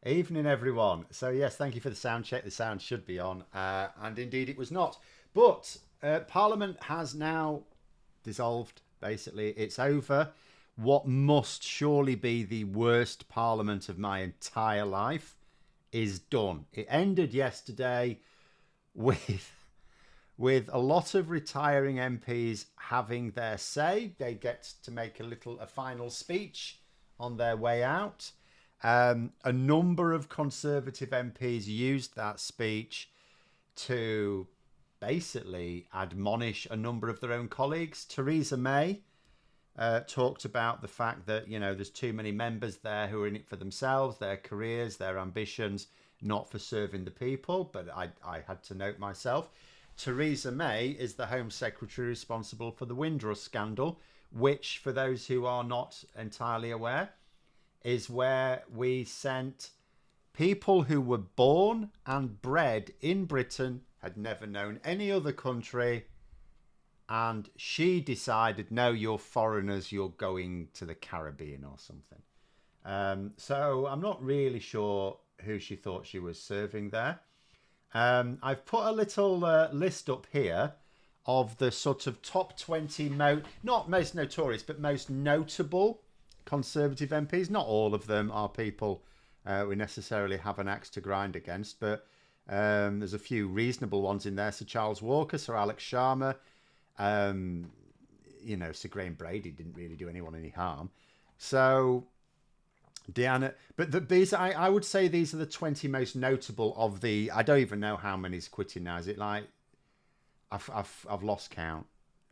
Evening, everyone. So, yes, thank you for the sound check. The sound should be on, and indeed it was not. But Parliament has now dissolved, basically. It's over. What must surely be the worst Parliament of my entire life is done. It ended yesterday with with a lot of retiring MPs having their say. They get to make a final speech on their way out. A number of Conservative MPs used that speech to basically admonish a number of their own colleagues. Theresa May talked about the fact that, there's too many members there who are in it for themselves, their careers, their ambitions, not for serving the people. But I had to note myself, Theresa May is the Home Secretary responsible for the Windrush scandal, which, for those who are not entirely aware, is where we sent people who were born and bred in Britain, had never known any other country, and she decided, no, you're foreigners, you're going to the Caribbean or something. So I'm not really sure who she thought she was serving there. I've put a little list up here of the sort of top 20, not most notorious, but most notable Conservative MPs. Not all of them are people we necessarily have an axe to grind against, but there's a few reasonable ones in there. Sir Charles Walker, Sir Alex Sharma, Sir Graham Brady didn't really do anyone any harm. So Deanna, but these, I would say these are the 20 most notable of the, I don't even know how many's quitting now. Is it like, I've lost count,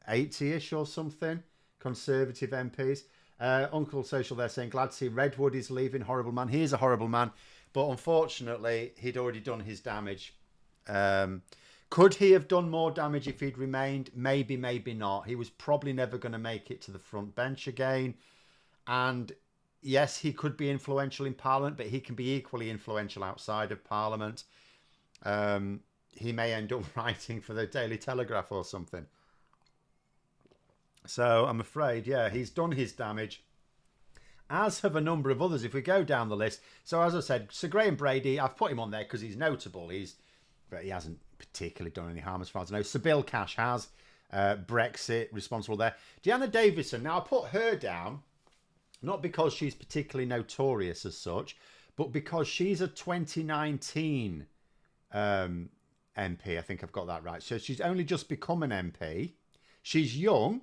80-ish or something, Conservative MPs. Uncle Social there saying, glad to see Redwood is leaving, horrible man. He is a horrible man, but unfortunately he'd already done his damage. Could he have done more damage if he'd remained? Maybe, maybe not. He was probably never going to make it to the front bench again. And yes, he could be influential in Parliament, but he can be equally influential outside of Parliament. He may end up writing for the Daily Telegraph or something. So I'm afraid, yeah, he's done his damage, as have a number of others if we go down the list. So as I said, Sir Graham Brady, I've put him on there because he's notable. But he hasn't particularly done any harm as far as I know. Sir Bill Cash has. Brexit, responsible there. Deanna Davison, now I put her down, not because she's particularly notorious as such, but because she's a 2019 MP. I think I've got that right. So she's only just become an MP. She's young.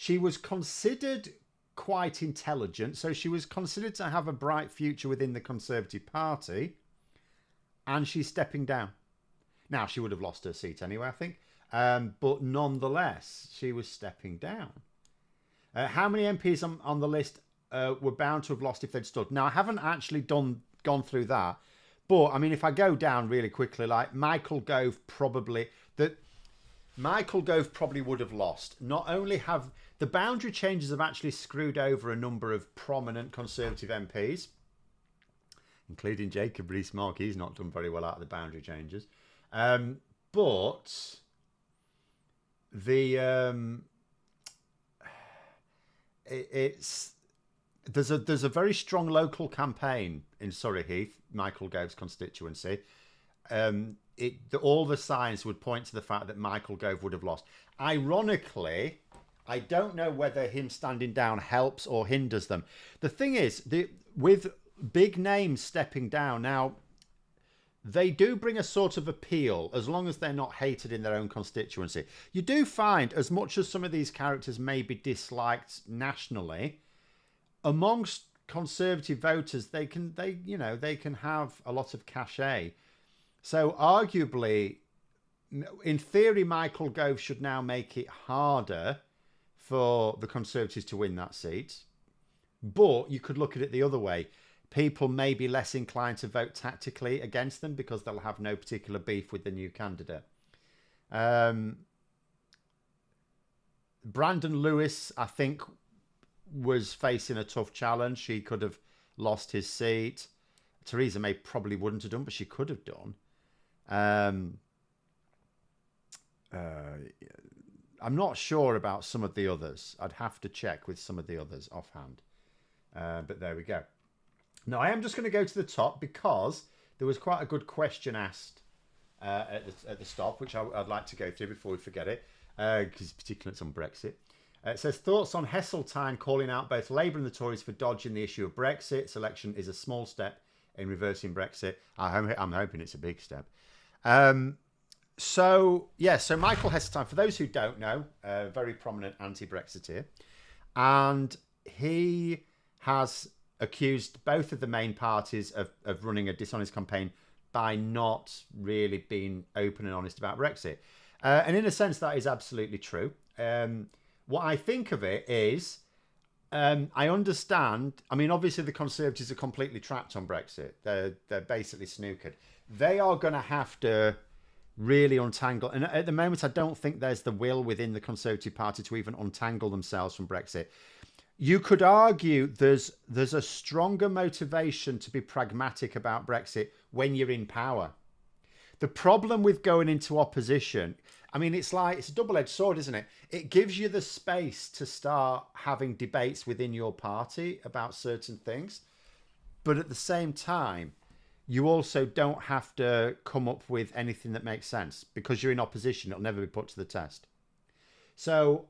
She was considered quite intelligent, so she was considered to have a bright future within the Conservative Party, and she's stepping down. Now, she would have lost her seat anyway, I think, but nonetheless, she was stepping down. How many MPs on the list were bound to have lost if they'd stood? Now, I haven't actually gone through that, but, I mean, if I go down really quickly, like Michael Gove probably would have lost. Not only have the boundary changes have actually screwed over a number of prominent Conservative MPs, including Jacob Rees-Mogg. He's not done very well out of the boundary changes. But the there's a very strong local campaign in Surrey Heath, Michael Gove's constituency. All the signs would point to the fact that Michael Gove would have lost. Ironically, I don't know whether him standing down helps or hinders them. The thing is, with big names stepping down now, they do bring a sort of appeal as long as they're not hated in their own constituency. You do find, as much as some of these characters may be disliked nationally, amongst Conservative voters, they can have a lot of cachet. So arguably, in theory, Michael Gove should now make it harder for the Conservatives to win that seat. But you could look at it the other way. People may be less inclined to vote tactically against them because they'll have no particular beef with the new candidate. Brandon Lewis, I think, was facing a tough challenge. She could have lost his seat. Theresa May probably wouldn't have done, but she could have done. I'm not sure about some of the others. I'd have to check with some of the others offhand. But there we go. No, I am just going to go to the top because there was quite a good question asked at the stop, which I'd like to go through before we forget it, because particularly it's on Brexit. It says, thoughts on Heseltine calling out both Labour and the Tories for dodging the issue of Brexit. Selection is a small step in reversing Brexit. I'm hoping it's a big step. So Michael Heseltine, for those who don't know, a very prominent anti-Brexiteer, and he has accused both of the main parties of running a dishonest campaign by not really being open and honest about Brexit. And in a sense, that is absolutely true. What I think of it is, I understand. I mean, obviously, the Conservatives are completely trapped on Brexit. They're basically snookered. They are going to have to really untangle. And at the moment, I don't think there's the will within the Conservative Party to even untangle themselves from Brexit. You could argue there's a stronger motivation to be pragmatic about Brexit when you're in power. The problem with going into opposition, I mean, it's a double-edged sword, isn't it? It gives you the space to start having debates within your party about certain things. But at the same time, you also don't have to come up with anything that makes sense because you're in opposition. It'll never be put to the test. So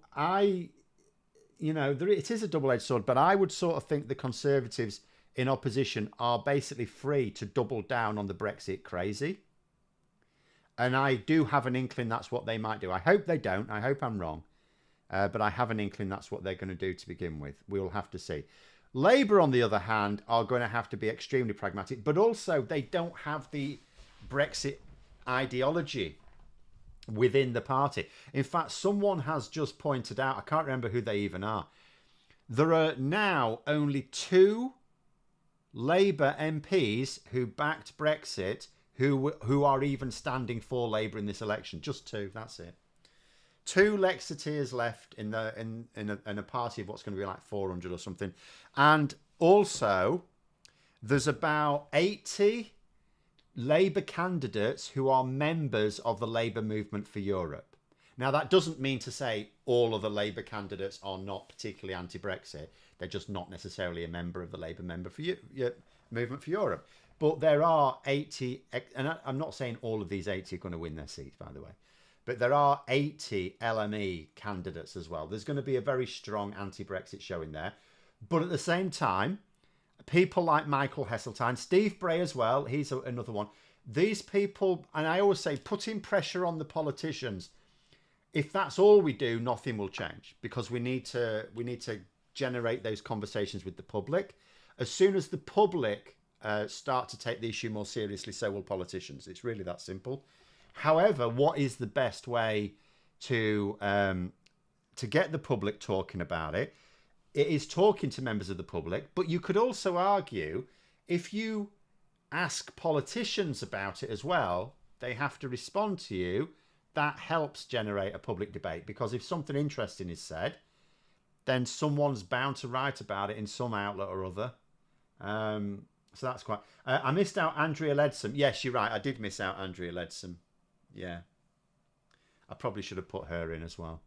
it is a double-edged sword, but I would sort of think the Conservatives in opposition are basically free to double down on the Brexit crazy. And I do have an inkling that's what they might do. I hope they don't. I hope I'm wrong. But I have an inkling that's what they're going to do to begin with. We'll have to see. Labour, on the other hand, are going to have to be extremely pragmatic, but also they don't have the Brexit ideology within the party. In fact, someone has just pointed out, I can't remember who they even are, there are now only 2 Labour MPs who backed Brexit who are even standing for Labour in this election. Just 2, that's it. 2 Lexiteers left in a party of what's going to be like 400 or something. And also, there's about 80 Labour candidates who are members of the Labour Movement for Europe. Now, that doesn't mean to say all of the Labour candidates are not particularly anti-Brexit. They're just not necessarily a member of the Labour Movement for Europe. But there are 80, and I'm not saying all of these 80 are going to win their seats, by the way, but there are 80 LME candidates as well. There's going to be a very strong anti-Brexit showing there. But at the same time, people like Michael Heseltine, Steve Bray as well, he's another one. These people, and I always say, putting pressure on the politicians. If that's all we do, nothing will change because we need to generate those conversations with the public. As soon as the public start to take the issue more seriously, so will politicians. It's really that simple. However, what is the best way to get the public talking about it? It is talking to members of the public, but you could also argue if you ask politicians about it as well, they have to respond to you. That helps generate a public debate because if something interesting is said, then someone's bound to write about it in some outlet or other. So that's quite... I missed out Andrea Leadsom. Yes, you're right. I did miss out Andrea Leadsom. Yeah. I probably should have put her in as well.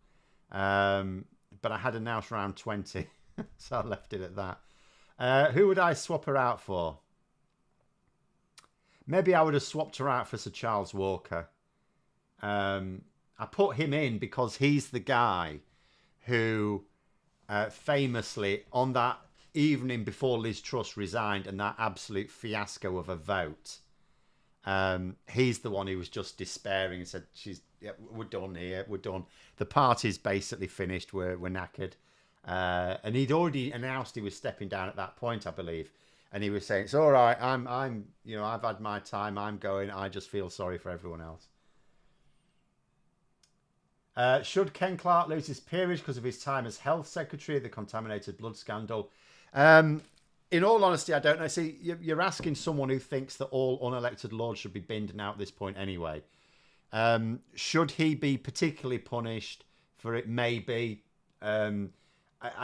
But I had announced round 20. So I left it at that. Who would I swap her out for? Maybe I would have swapped her out for Sir Charles Walker. I put him in because he's the guy who famously, on that evening before Liz Truss resigned and that absolute fiasco of a vote, he's the one who was just despairing and said, we're done here, we're done. The party's basically finished, we're knackered. And he'd already announced he was stepping down at that point, I believe. And he was saying, it's all right, I've had my time, I'm going, I just feel sorry for everyone else. Should Ken Clarke lose his peerage because of his time as health secretary, the contaminated blood scandal? In all honesty, I don't know. See, you're asking someone who thinks that all unelected lords should be binned now at this point anyway. Should he be particularly punished for it? Maybe. I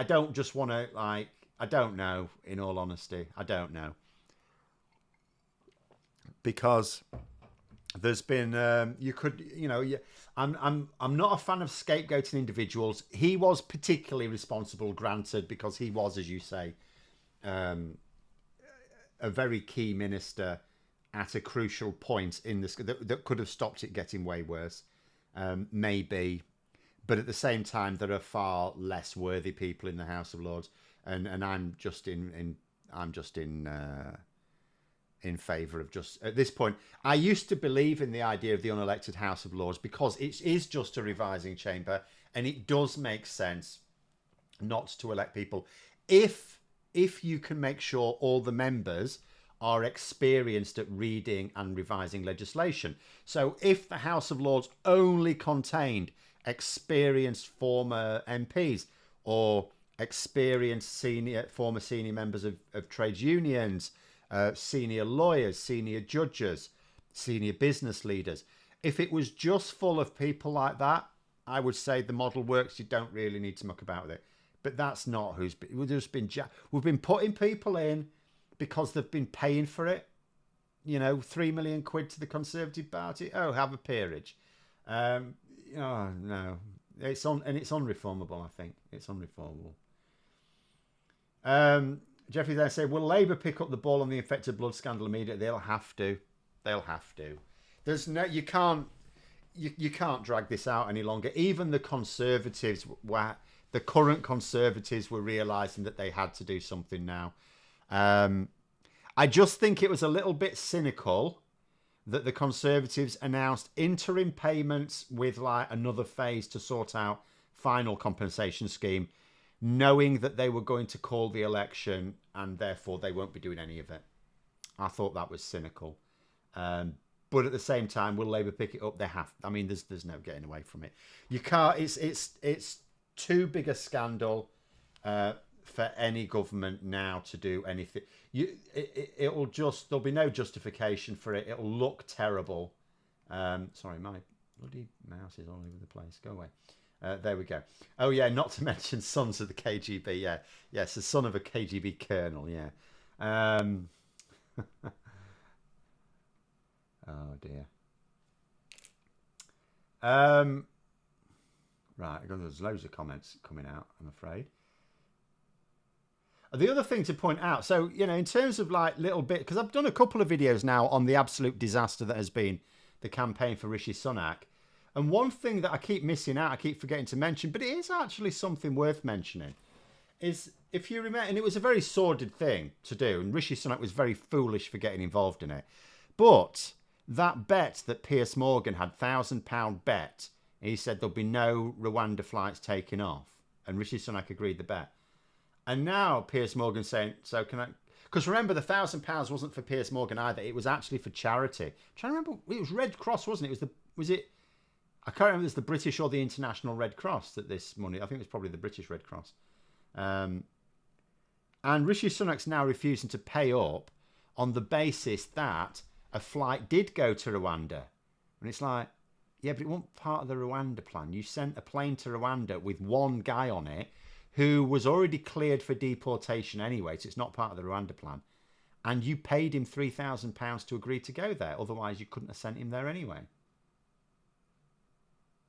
don't just want to, I don't know, in all honesty. I don't know. Because there's been, I'm not a fan of scapegoating individuals. He was particularly responsible, granted, because he was, as you say, a very key minister at a crucial point in this that could have stopped it getting way worse. Maybe, but at the same time, there are far less worthy people in the House of Lords, and I'm just in favour of just at this point. I used to believe in the idea of the unelected House of Lords because it is just a revising chamber, and it does make sense not to elect people if you can make sure all the members are experienced at reading and revising legislation. So if the House of Lords only contained experienced former MPs or experienced former senior members of trades unions, senior lawyers, senior judges, senior business leaders, if it was just full of people like that, I would say the model works. You don't really need to muck about with it. But that's not who's been. We've been putting people in because they've been paying for it. £3 million to the Conservative Party. Oh, have a peerage. Oh no, it's unreformable. I think it's unreformable. Jeffrey there said, will Labour pick up the ball on the infected blood scandal immediately? They'll have to. There's no. You can't drag this out any longer. Even the Conservatives the current Conservatives were realising that they had to do something now. I just think it was a little bit cynical that the Conservatives announced interim payments with another phase to sort out final compensation scheme, knowing that they were going to call the election and therefore they won't be doing any of it. I thought that was cynical. But at the same time, will Labour pick it up? They have. I mean, there's no getting away from it. You can't. It's too big a scandal for any government now to do anything. It'll just, there'll be no justification for it. It'll look terrible. Sorry, my bloody mouse is all over the place. Go away. There we go. Oh yeah, not to mention sons of the KGB. Yeah, yes, the son of a KGB colonel. Yeah. Oh dear. Right, there's loads of comments coming out, I'm afraid. The other thing to point out, so, in terms of little bit, because I've done a couple of videos now on the absolute disaster that has been the campaign for Rishi Sunak. And one thing that I keep missing out, I keep forgetting to mention, but it is actually something worth mentioning, is if you remember, and it was a very sordid thing to do, and Rishi Sunak was very foolish for getting involved in it. But that bet that Piers Morgan had, £1,000 bet, he said there'll be no Rwanda flights taking off. And Rishi Sunak agreed the bet. And now Piers Morgan's saying, so can I... Because remember, the £1,000 wasn't for Piers Morgan either. It was actually for charity. I'm trying to remember, it was Red Cross, wasn't it? I can't remember if it was the British or the International Red Cross that this money... I think it was probably the British Red Cross. And Rishi Sunak's now refusing to pay up on the basis that a flight did go to Rwanda. And it's like, yeah, but it wasn't part of the Rwanda plan. You sent a plane to Rwanda with one guy on it who was already cleared for deportation anyway, so it's not part of the Rwanda plan. And you paid him £3,000 to agree to go there. Otherwise, you couldn't have sent him there anyway.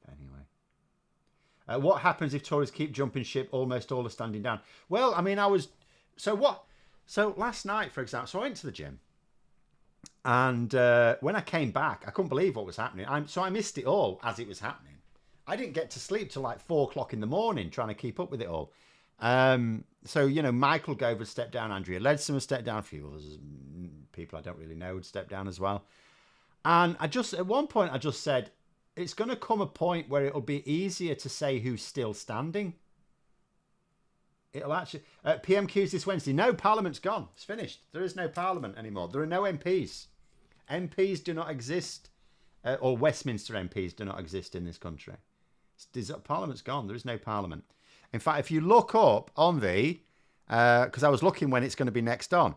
Anyway. What happens if Tories keep jumping ship? Almost all are standing down. Well, I mean, So last night, for example, so I went to the gym. And when I came back, I couldn't believe what was happening. So I missed it all as it was happening. I didn't get to sleep till 4 o'clock in the morning trying to keep up with it all. So, Michael Gove had stepped down, Andrea Leadsom had stepped down, a few others, people I don't really know had stepped down as well. And at one point, I just said, it's going to come a point where it'll be easier to say who's still standing. It'll actually... PMQs this Wednesday. No, Parliament's gone. It's finished. There is no Parliament anymore. There are no MPs. MPs do not exist, or Westminster MPs do not exist in this country. Parliament's gone. There is no Parliament. In fact, if you look up on the... because I was looking when it's going to be next on.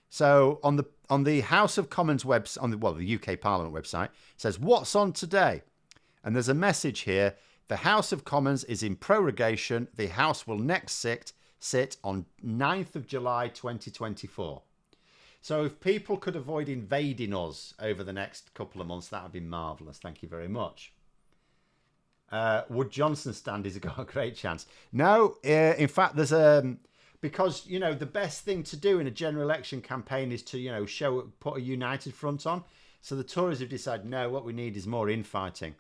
So on the House of Commons website, the UK Parliament website, it says, what's on today? And there's a message here. The House of Commons is in prorogation. The House will next sit on 9th of July 2024. So if people could avoid invading us over the next couple of months, that would be marvellous. Thank you very much. Would Johnson stand? He's got a great chance. No, in fact, there's because, you know, the best thing to do in a general election campaign is to, you know, put a united front on. So the Tories have decided, no, what we need is more infighting.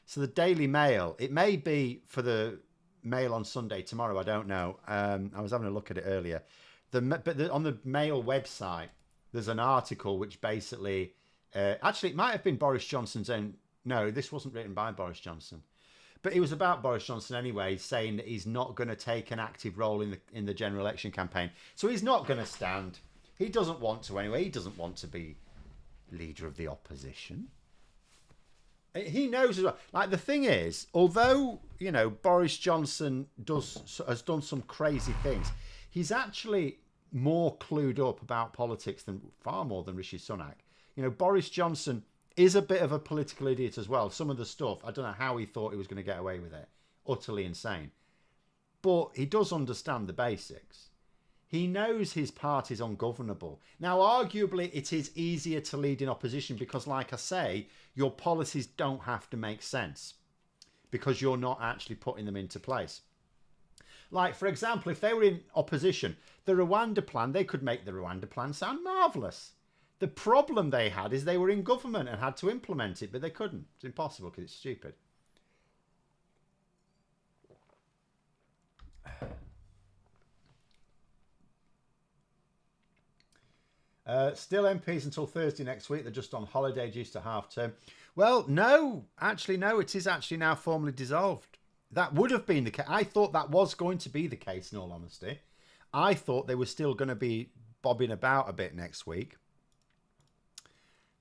So the Daily Mail, it may be for the Mail on Sunday tomorrow, I don't know. I was having a look at it earlier. On the Mail website, there's an article which basically, actually, it might have been Boris Johnson's own. No, this wasn't written by Boris Johnson. But it was about Boris Johnson anyway, saying that he's not going to take an active role in the general election campaign. So he's not going to stand. He doesn't want to anyway. He doesn't want to be leader of the opposition. He knows as well. Like, the thing is, although, you know, Boris Johnson has done some crazy things, he's actually more clued up about politics far more than Rishi Sunak. You know, Boris Johnson is a bit of a political idiot as well. Some of the stuff, I don't know how he thought he was going to get away with it. Utterly insane. But he does understand the basics. He knows his party's ungovernable. Now, arguably, it is easier to lead in opposition because, like I say, your policies don't have to make sense because you're not actually putting them into place. Like, for example, if they were in opposition, the Rwanda plan, they could make the Rwanda plan sound marvellous. The problem they had is they were in government and had to implement it, but they couldn't. It's impossible because it's stupid. Still MPs until Thursday next week. They're just on holiday due to half term. Well, no. Actually, no. It is actually now formally dissolved. That would have been the case. I thought that was going to be the case, in all honesty. I thought they were still going to be bobbing about a bit next week.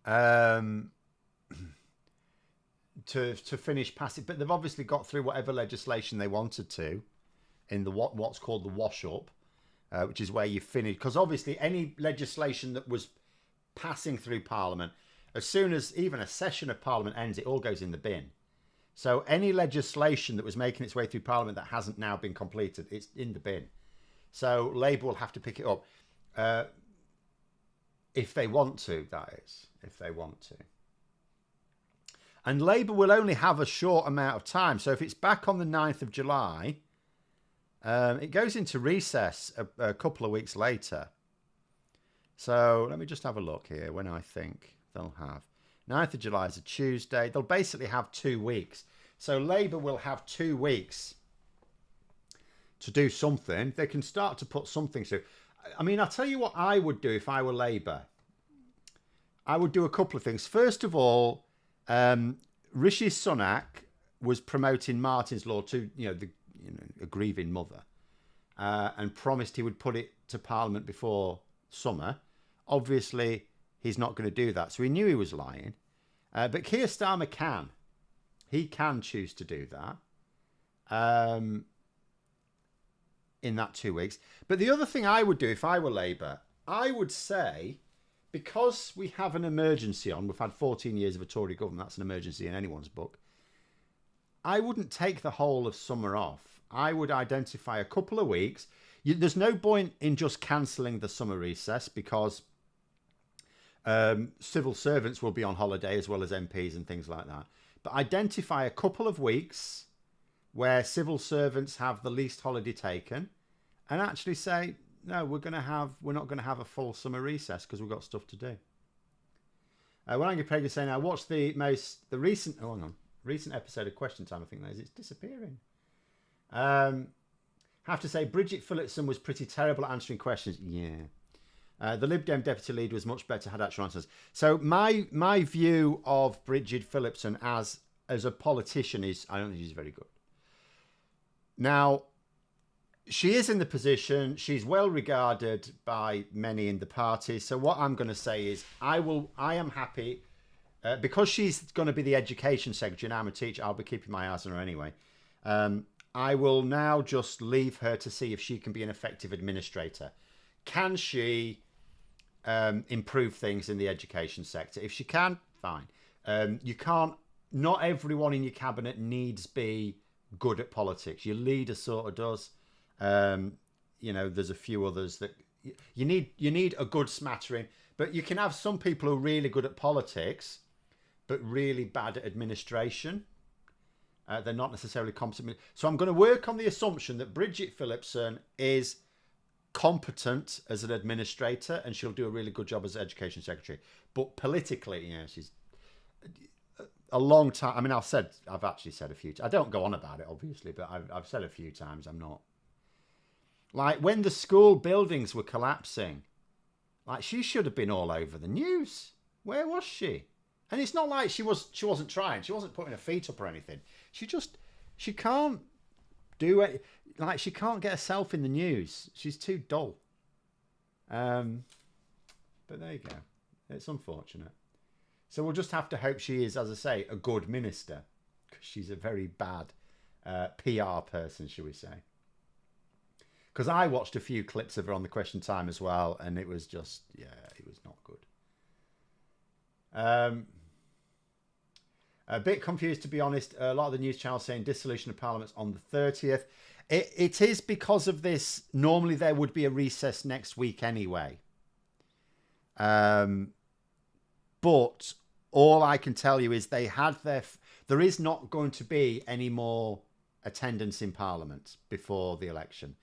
To finish passing, but they've obviously got through whatever legislation they wanted to in the what's called the wash up, which is where you finish, because obviously any legislation that was passing through Parliament, as soon as even a session of Parliament ends, it all goes in the bin. So any legislation that was making its way through Parliament that hasn't now been completed, it's in the bin. So Labour will have to pick it up if they want to, that is. If they want to. And Labour will only have a short amount of time. So if it's back on the 9th of July, it goes into recess a couple of weeks later. So let me just have a look here when I think they'll have. 9th of July is a Tuesday. They'll basically have 2 weeks. So Labour will have 2 weeks to do something. They can start to put something through. I mean, I'll tell you what I would do if I were Labour. I would do a couple of things. First of all, Rishi Sunak was promoting Martin's Law to, a grieving mother, and promised he would put it to Parliament before summer. Obviously, he's not going to do that, so he knew he was lying. But Keir Starmer can. He can choose to do that in that 2 weeks. But the other thing I would do if I were Labour, I would say, because we have an emergency on, we've had 14 years of a Tory government, that's an emergency in anyone's book, I wouldn't take the whole of summer off. I would identify a couple of weeks. There's no point in just cancelling the summer recess because civil servants will be on holiday as well as MPs and things like that. But identify a couple of weeks where civil servants have the least holiday taken and actually say, no, we're not going to have a full summer recess because we've got stuff to do. When I get pregnant saying, I watched the recent episode of Question Time, I think that is, it's disappearing. Have to say, Bridget Phillipson was pretty terrible at answering questions. Yeah. The Lib Dem deputy leader was much better, had actual answers. So my view of Bridget Phillipson as a politician is, I don't think she's very good. Now, she is in the position, she's well regarded by many in the party. So what I'm going to say is I am happy because she's going to be the education secretary and I'm a teacher. I'll be keeping my eyes on her anyway. I will now just leave her to see if she can be an effective administrator. Can she improve things in the education sector? If she can, fine. Not everyone in your cabinet needs be good at politics. Your leader sort of does. There's a few others that you need a good smattering, but you can have some people who are really good at politics but really bad at administration. They're not necessarily competent. So I'm going to work on the assumption that Bridget Phillipson is competent as an administrator, and she'll do a really good job as education secretary. But politically, she's a long time. I mean, I've actually said a few times. I don't go on about it, obviously, but I've said a few times. I'm not like when the school buildings were collapsing. Like, she should have been all over the news. Where was she? And it's not like she wasn't trying. She wasn't putting her feet up or anything. She can't do it. Like, she can't get herself in the news. She's too dull. But there you go. It's unfortunate. So we'll just have to hope she is, as I say, a good minister. Because she's a very bad PR person, shall we say. Because I watched a few clips of her on the Question Time as well. And it was just, it was not good. A bit confused, to be honest. A lot of the news channels saying dissolution of Parliament's on the 30th. It is because of this. Normally there would be a recess next week anyway. But all I can tell you is they had there is not going to be any more attendance in Parliament before the election.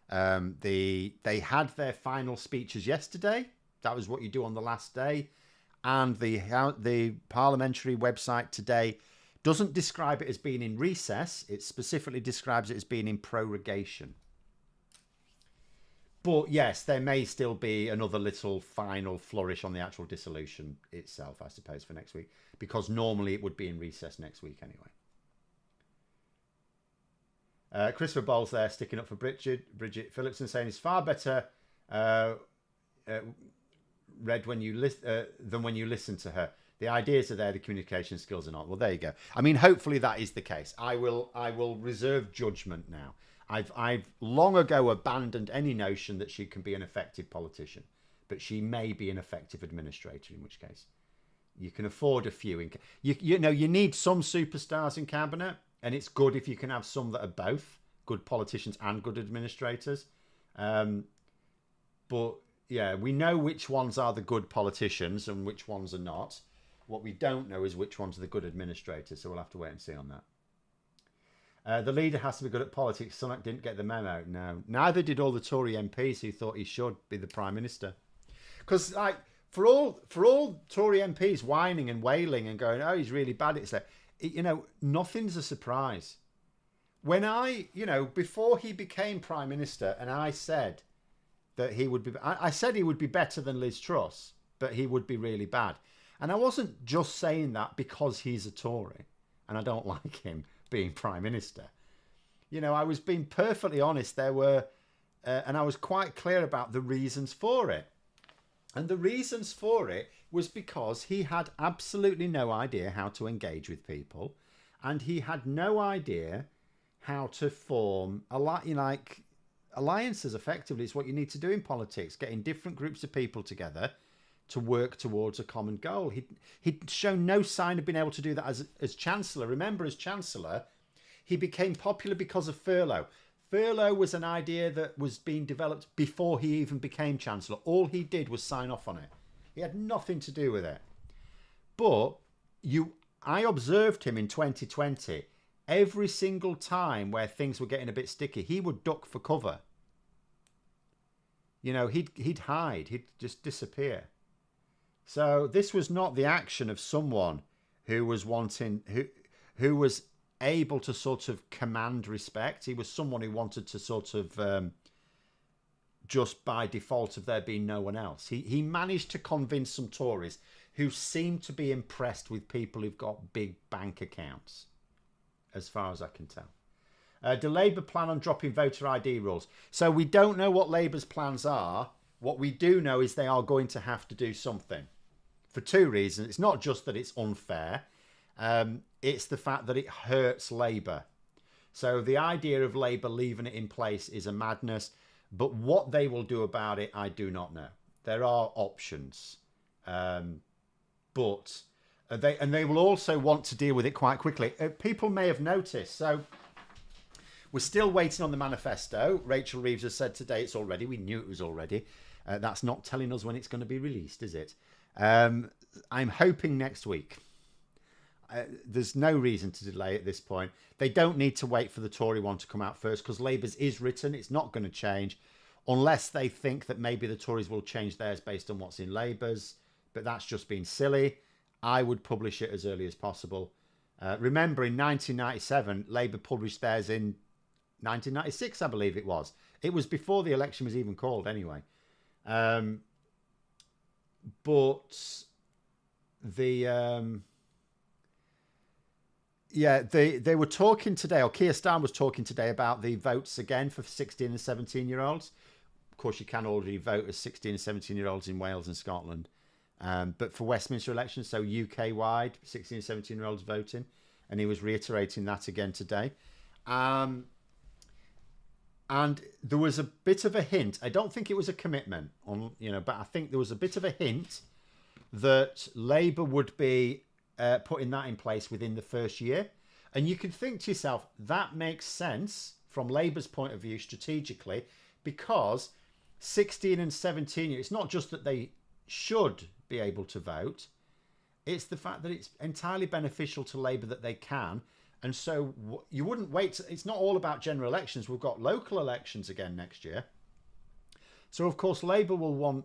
They had their final speeches yesterday. That was what you do on the last day. And the parliamentary website today doesn't describe it as being in recess. It specifically describes it as being in prorogation. But yes, there may still be another little final flourish on the actual dissolution itself, I suppose, for next week. Because normally it would be in recess next week anyway. Christopher Bowles there sticking up for Bridget Phillipson, saying it's far better read when you than when you listen to her. The ideas are there, the communication skills are not. Well, there you go. I mean, hopefully that is the case. I will reserve judgment now. I've long ago abandoned any notion that she can be an effective politician, but she may be an effective administrator, in which case you can afford a few. You need some superstars in cabinet, and it's good if you can have some that are both good politicians and good administrators. But yeah, we know which ones are the good politicians and which ones are not. What we don't know is which ones are the good administrators, so we'll have to wait and see on that. The leader has to be good at politics. Sunak didn't get the memo. No, neither did all the Tory MPs who thought he should be the Prime Minister. Because like for all Tory MPs whining and wailing and going, oh, he's really bad, it's like, nothing's a surprise. When before he became Prime Minister, and I said that he would be, I said he would be better than Liz Truss, but he would be really bad. And I wasn't just saying that because he's a Tory and I don't like him being Prime Minister. I was being perfectly honest. There were, and I was quite clear about the reasons for it. And the reasons for it was because he had absolutely no idea how to engage with people. And he had no idea how to form alliances effectively. It's what you need to do in politics, getting different groups of people together to work towards a common goal. He'd shown no sign of being able to do that as Chancellor. Remember, as Chancellor, he became popular because of furlough. Furlough was an idea that was being developed before he even became Chancellor. All he did was sign off on it. He had nothing to do with it. But I observed him in 2020. Every single time where things were getting a bit sticky, he would duck for cover. He'd hide. He'd just disappear. So this was not the action of someone who was who was able to sort of command respect. He was someone who wanted to sort of just by default of there being no one else. He managed to convince some Tories who seemed to be impressed with people who've got big bank accounts, as far as I can tell. Do Labour plan on dropping voter ID rules? So we don't know what Labour's plans are. What we do know is they are going to have to do something for two reasons. It's not just that it's unfair. It's the fact that it hurts Labour. So the idea of Labour leaving it in place is a madness. But what they will do about it, I do not know. There are options. But they will also want to deal with it quite quickly. People may have noticed. So we're still waiting on the manifesto. Rachel Reeves has said today it's already. We knew it was already. That's not telling us when it's going to be released, is it? I'm hoping next week. There's no reason to delay at this point. They don't need to wait for the Tory one to come out first because Labour's is written. It's not going to change. unless they think that maybe the Tories will change theirs based on what's in Labour's. But that's just been silly. I would publish it as early as possible. Remember, in 1997, Labour published theirs in 1996, I believe it was. It was before the election was even called, anyway. But the they were talking today, or Keir Starmer was talking today about the votes again for 16 and 17-year-olds. Of course, you can already vote as 16 and 17-year-olds in Wales and Scotland. But for Westminster elections, so UK-wide, 16 and 17-year-olds voting. And he was reiterating that again today. And there was a bit of a hint. I don't think it was a commitment, but I think there was a bit of a hint that Labour would be putting that in place within the first year. And you can think to yourself, that makes sense from Labour's point of view strategically, because 16 and 17, it's not just that they should be able to vote, it's the fact that it's entirely beneficial to Labour that they can. And so you wouldn't wait. It's not all about general elections. We've got local elections again next year. So, of course, Labour will want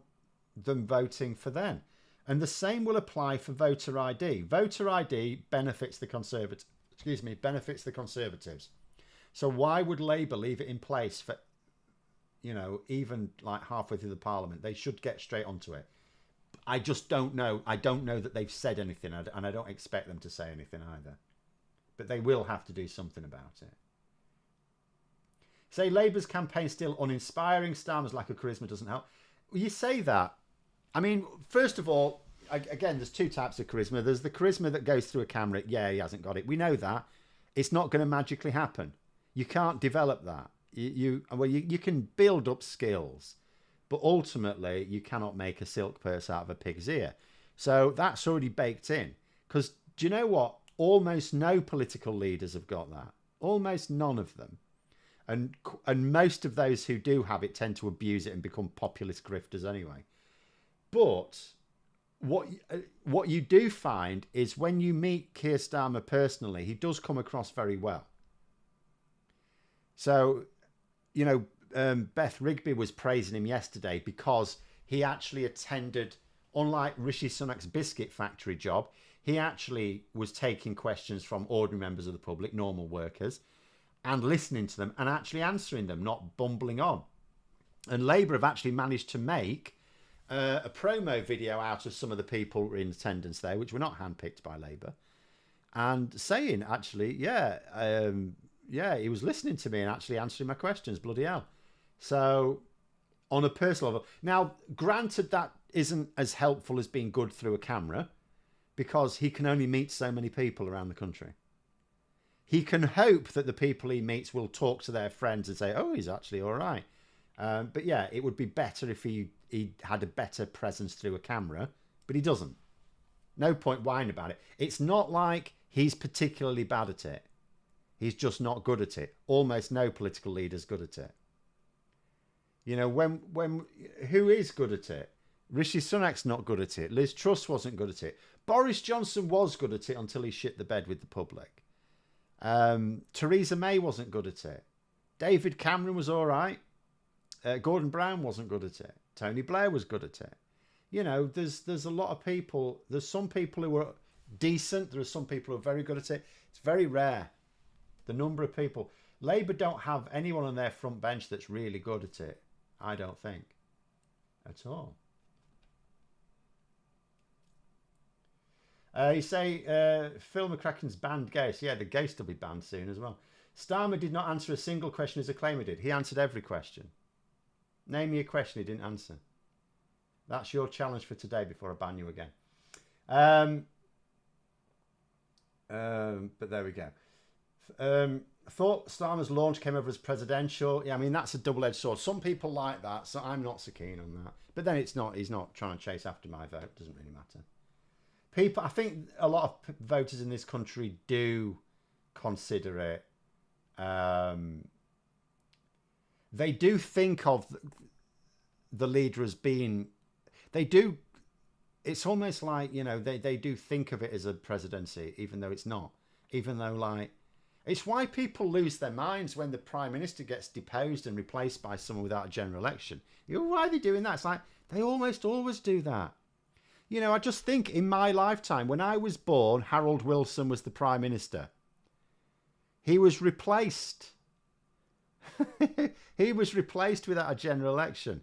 them voting for them. And the same will apply for voter ID. Voter ID benefits the Conservatives. Benefits the Conservatives. So why would Labour leave it in place for, even like halfway through the Parliament? They should get straight onto it. I just don't know. I don't know that they've said anything, and I don't expect them to say anything either. But they will have to do something about it. Say Labour's campaign still uninspiring. Starmer's lack of charisma doesn't help. Well, you say that. I mean, first of all, again, there's two types of charisma. There's the charisma that goes through a camera. Yeah, he hasn't got it. We know that. It's not going to magically happen. You can't develop that. You can build up skills, but ultimately you cannot make a silk purse out of a pig's ear. So that's already baked in. Because do you know what? Almost no political leaders have got that. Almost none of them. And most of those who do have it tend to abuse it and become populist grifters anyway. But what you do find is when you meet Keir Starmer personally, he does come across very well. So, Beth Rigby was praising him yesterday because he actually attended, unlike Rishi Sunak's biscuit factory job, he actually was taking questions from ordinary members of the public, normal workers, and listening to them and actually answering them, not bumbling on. And Labour have actually managed to make a promo video out of some of the people in attendance there, which were not handpicked by Labour, and saying, actually, he was listening to me and actually answering my questions, bloody hell. So, on a personal level. Now, granted, that isn't as helpful as being good through a camera, because he can only meet so many people around the country. He can hope that the people he meets will talk to their friends and say, oh, he's actually all right. But yeah, it would be better if he had a better presence through a camera, but he doesn't. No point whining about it. It's not like he's particularly bad at it. He's just not good at it. Almost no political leader's good at it. Who is good at it? Rishi Sunak's not good at it. Liz Truss wasn't good at it. Boris Johnson was good at it until he shit the bed with the public. Theresa May wasn't good at it. David Cameron was all right. Gordon Brown wasn't good at it. Tony Blair was good at it. There's a lot of people. There's some people who are decent. There are some people who are very good at it. It's very rare. The number of people. Labour don't have anyone on their front bench that's really good at it. I don't think. At all. You say Phil McCracken's banned Ghost. Yeah, the Ghost will be banned soon as well. Starmer did not answer a single question as a claimer did. He answered every question. Name me a question he didn't answer. That's your challenge for today before I ban you again. But there we go. I thought Starmer's launch came over as presidential. Yeah, I mean, that's a double-edged sword. Some people like that, so I'm not so keen on that. But then he's not trying to chase after my vote. Doesn't really matter. I think a lot of voters in this country do consider it. They do think of the leader as being. They do. It's almost like they do think of it as a presidency, even though it's not. Even though It's why people lose their minds when the Prime Minister gets deposed and replaced by someone without a general election. Why are they doing that? It's like, they almost always do that. You know, I just think in my lifetime, when I was born, Harold Wilson was the Prime Minister. He was replaced. He was replaced without a general election.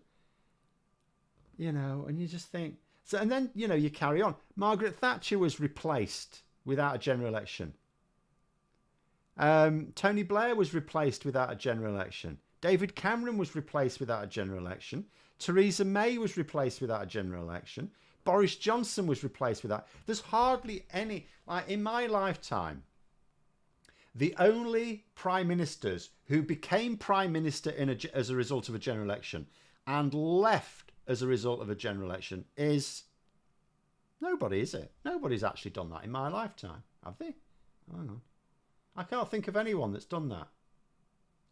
You know, and you just think... So, and then, you know, you carry on. Margaret Thatcher was replaced without a general election. Tony Blair was replaced without a general election. David Cameron was replaced without a general election. Theresa May was replaced without a general election. Boris Johnson was replaced without... There's hardly any... Like, in my lifetime, the only Prime Ministers who became Prime Minister as a result of a general election and left as a result of a general election is... Nobody, is it? Nobody's actually done that in my lifetime, have they? I don't know. I can't think of anyone that's done that.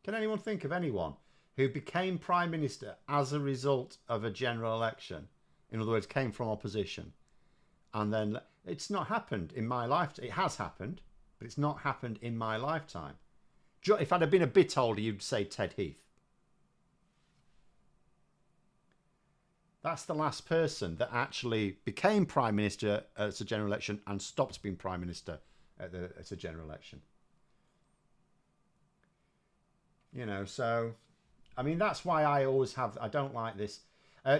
Can anyone think of anyone who became Prime Minister as a result of a general election? In other words, came from opposition. And then it's not happened in my lifetime. It has happened, but it's not happened in my lifetime. If I'd have been a bit older, you'd say Ted Heath. That's the last person that actually became Prime Minister at a general election and stopped being Prime Minister at a general election. You know, so, I mean, that's why I don't like this.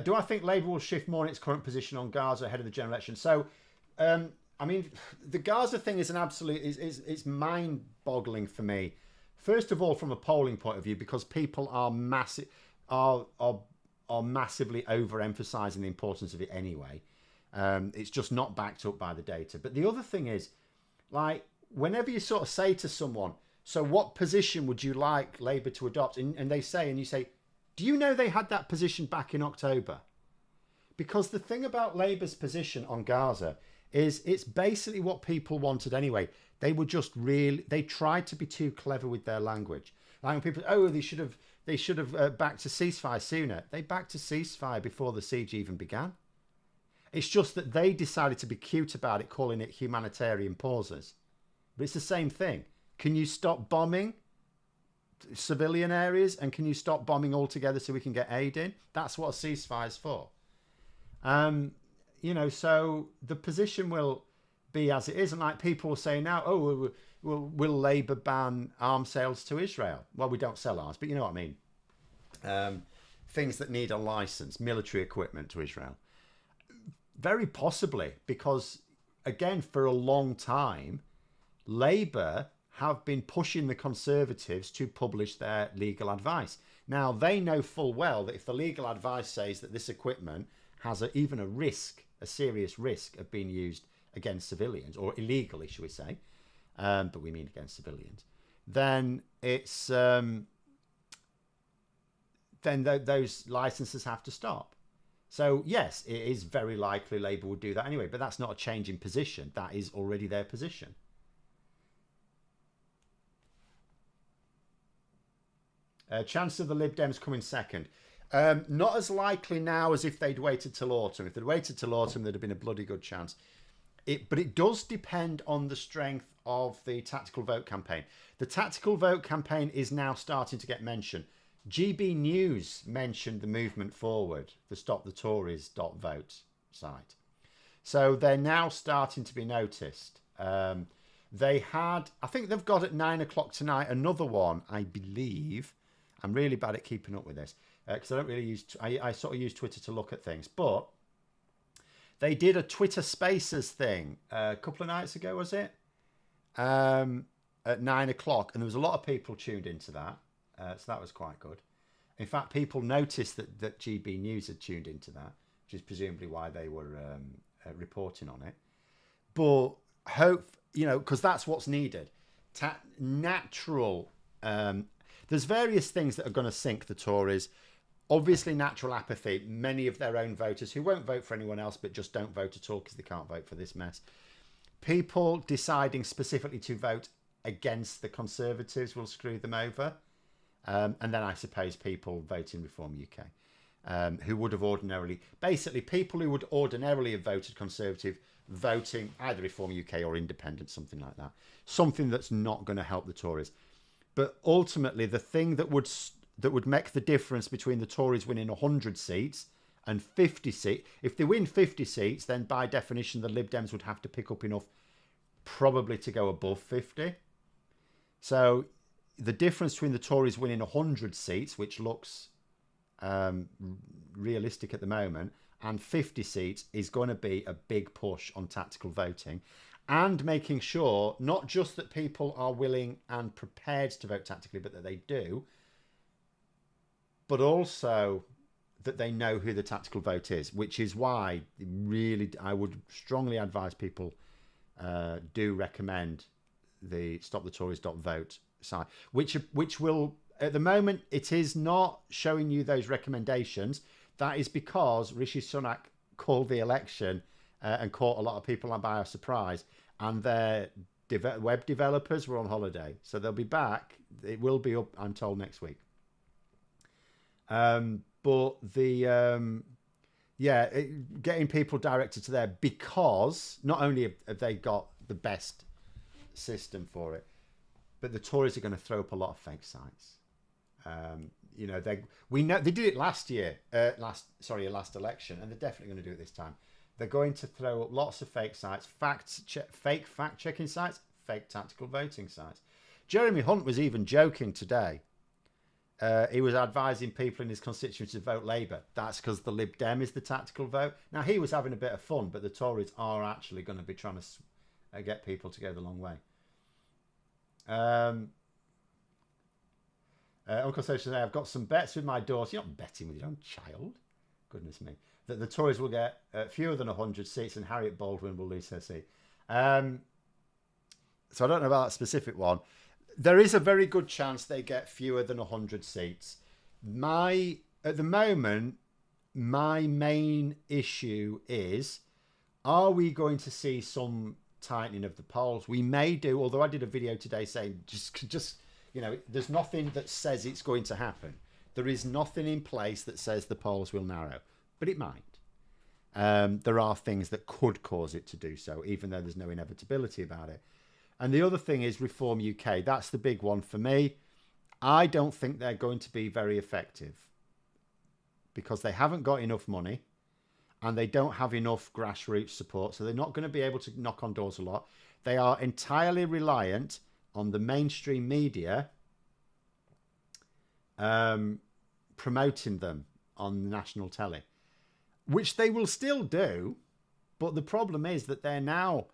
Do I think Labour will shift more in its current position on Gaza ahead of the general election? So, I mean, the Gaza thing is an absolute, it's mind-boggling for me. First of all, from a polling point of view, because people are massively overemphasising the importance of it anyway. It's just not backed up by the data. But the other thing is, like, whenever you sort of say to someone, so what position would you like Labour to adopt? And they say, and you say, do you know they had that position back in October? Because the thing about Labour's position on Gaza is it's basically what people wanted anyway. They tried to be too clever with their language. Like when people, they should have backed a ceasefire sooner. They backed a ceasefire before the siege even began. It's just that they decided to be cute about it, calling it humanitarian pauses. But it's the same thing. Can you stop bombing civilian areas, and can you stop bombing altogether so we can get aid in? That's what a ceasefire is for. You know, so the position will be as it is. And like people will say now, oh, will Labour ban arms sales to Israel? Well, we don't sell arms, but you know what I mean. Things that need a license, military equipment to Israel. Very possibly, because, again, for a long time, Labour have been pushing the Conservatives to publish their legal advice. Now, they know full well that if the legal advice says that this equipment has even a serious risk of being used against civilians, or illegally, shall we say, but we mean against civilians, then it's then those licenses have to stop. So, yes, it is very likely Labour would do that anyway, but that's not a change in position. That is already their position. Chance of the Lib Dems coming second. Not as likely now as if they'd waited till autumn. If they'd waited till autumn, there'd have been a bloody good chance. But it does depend on the strength of the tactical vote campaign. The tactical vote campaign is now starting to get mentioned. GB News mentioned the movement forward, the stopthetories.vote site. So they're now starting to be noticed. They had, I think they've got at 9 o'clock tonight, another one, I believe. I'm really bad at keeping up with this because I don't really use, I sort of use Twitter to look at things. But they did a Twitter Spaces thing a couple of nights ago, was it? At 9 o'clock. And there was a lot of people tuned into that. So that was quite good. In fact, people noticed that GB News had tuned into that, which is presumably why they were reporting on it. But because that's what's needed. Natural. There's various things that are going to sink the Tories. Obviously, natural apathy. Many of their own voters who won't vote for anyone else, but just don't vote at all because they can't vote for this mess. People deciding specifically to vote against the Conservatives will screw them over. And then I suppose people voting Reform UK, who would have ordinarily... Basically, people who would ordinarily have voted Conservative voting either Reform UK or Independent, something like that. Something that's not going to help the Tories. But ultimately, the thing that would make the difference between the Tories winning 100 seats and 50 seats, if they win 50 seats, then by definition, the Lib Dems would have to pick up enough probably to go above 50. So the difference between the Tories winning 100 seats, which looks realistic at the moment, and 50 seats is going to be a big push on tactical voting, and making sure not just that people are willing and prepared to vote tactically, but that they do, but also that they know who the tactical vote is, which is why really I would strongly advise people do recommend the stopthetories.vote site, which will, at the moment, it is not showing you those recommendations. That is because Rishi Sunak called the election and caught a lot of people by surprise, and their web developers were on holiday, so they'll be back. It will be up, I'm told, next week. But the getting people directed to there, because not only have they got the best system for it, but the Tories are going to throw up a lot of fake sites. We know they did it last last election, and they're definitely going to do it this time. They're going to throw up lots of fake sites, fake fact-checking sites, fake tactical voting sites. Jeremy Hunt was even joking today. He was advising people in his constituency to vote Labour. That's because the Lib Dem is the tactical vote. Now, he was having a bit of fun, but the Tories are actually going to be trying to get people to go the long way. Uncle Social says, I've got some bets with my daughter. You're not betting with your own child. Goodness me. That the Tories will get fewer than 100 seats and Harriet Baldwin will lose her seat. So I don't know about that specific one. There is a very good chance they get fewer than 100 seats. At the moment, my main issue is, are we going to see some tightening of the polls? We may do, although I did a video today saying just there's nothing that says it's going to happen. There is nothing in place that says the polls will narrow, but it might. There are things that could cause it to do so, even though there's no inevitability about it. And the other thing is Reform UK. That's the big one for me. I don't think they're going to be very effective because they haven't got enough money and they don't have enough grassroots support. So they're not going to be able to knock on doors a lot. They are entirely reliant on the mainstream media promoting them on national telly, which they will still do. But the problem is that they're now,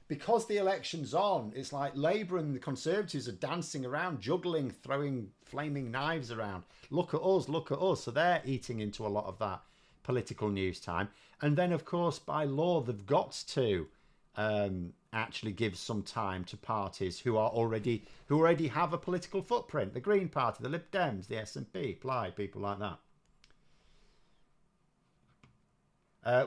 because the election's on, it's like Labour and the Conservatives are dancing around, juggling, throwing flaming knives around. Look at us, look at us. So they're eating into a lot of that political news time. And then, of course, by law, they've got to actually give some time to parties who already have a political footprint. The Green Party, the Lib Dems, the SNP, Plaid, people like that.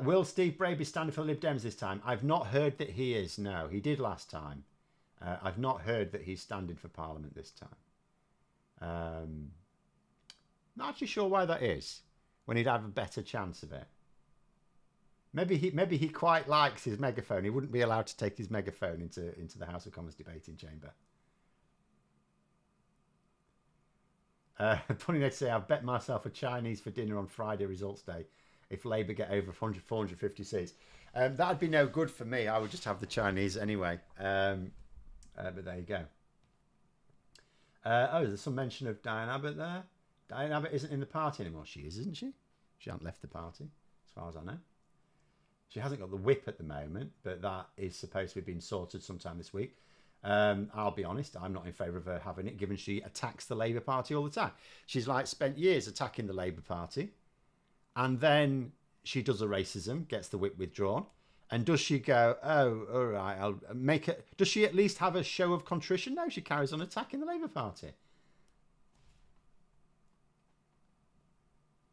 Will Steve Bray be standing for the Lib Dems this time? I've not heard that he is. No, he did last time. I've not heard that he's standing for Parliament this time. Not actually sure why that is, when he'd have a better chance of it. Maybe he quite likes his megaphone. He wouldn't be allowed to take his megaphone into the House of Commons debating chamber. Funny to say, I've bet myself a Chinese for dinner on Friday results day if Labour get over 450 seats. That'd be no good for me. I would just have the Chinese anyway. But there you go. There's some mention of Diane Abbott there. Diane Abbott isn't in the party anymore. She is, isn't she? She hasn't left the party, as far as I know. She hasn't got the whip at the moment, but that is supposed to have been sorted sometime this week. I'll be honest, I'm not in favour of her having it, given she attacks the Labour Party all the time. She's spent years attacking the Labour Party, and then she does a racism, gets the whip withdrawn, and does she go, oh, all right, I'll make it... Does she at least have a show of contrition? No, she carries on attacking the Labour Party.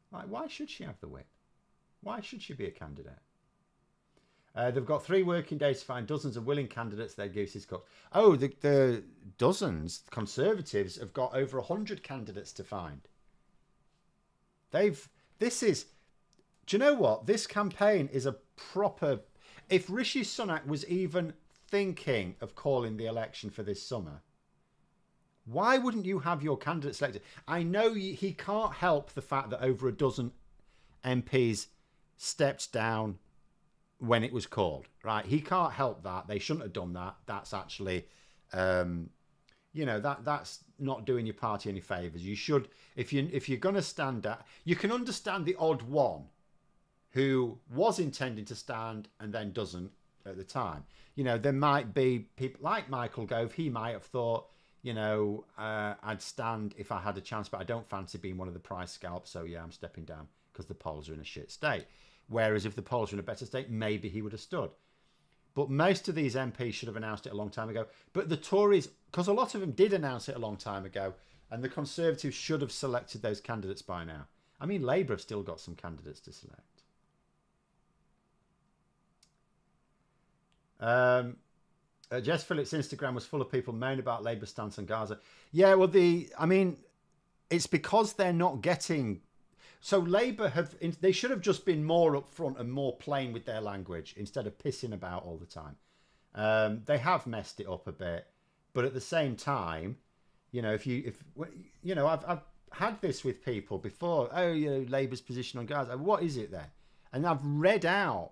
Why should she have the whip? Why should she be a candidate? They've got 3 working days to find dozens of willing candidates. Their goose is cooked. Oh, the dozens. Conservatives have got over 100 candidates to find. Do you know what? This campaign is a proper... If Rishi Sunak was even thinking of calling the election for this summer, why wouldn't you have your candidate selected? I know he can't help the fact that over a dozen MPs stepped down when it was called, right? He can't help that. They shouldn't have done that. That's actually, that's not doing your party any favours. You should, if you're going to stand up, you can understand the odd one who was intending to stand and then doesn't at the time. There might be people like Michael Gove. He might have thought, I'd stand if I had a chance, but I don't fancy being one of the prize scalps. So yeah, I'm stepping down because the polls are in a shit state. Whereas if the polls were in a better state, maybe he would have stood. But most of these MPs should have announced it a long time ago. But the Tories, because a lot of them did announce it a long time ago, and the Conservatives should have selected those candidates by now. I mean, Labour have still got some candidates to select. Jess Phillips' Instagram was full of people moaning about Labour's stance on Gaza. Yeah, well, it's because they're not getting... So Labour they should have just been more upfront and more plain with their language instead of pissing about all the time. They have messed it up a bit, but at the same time, I've had this with people before. Oh, Labour's position on Gaza. What is it then? And I've read out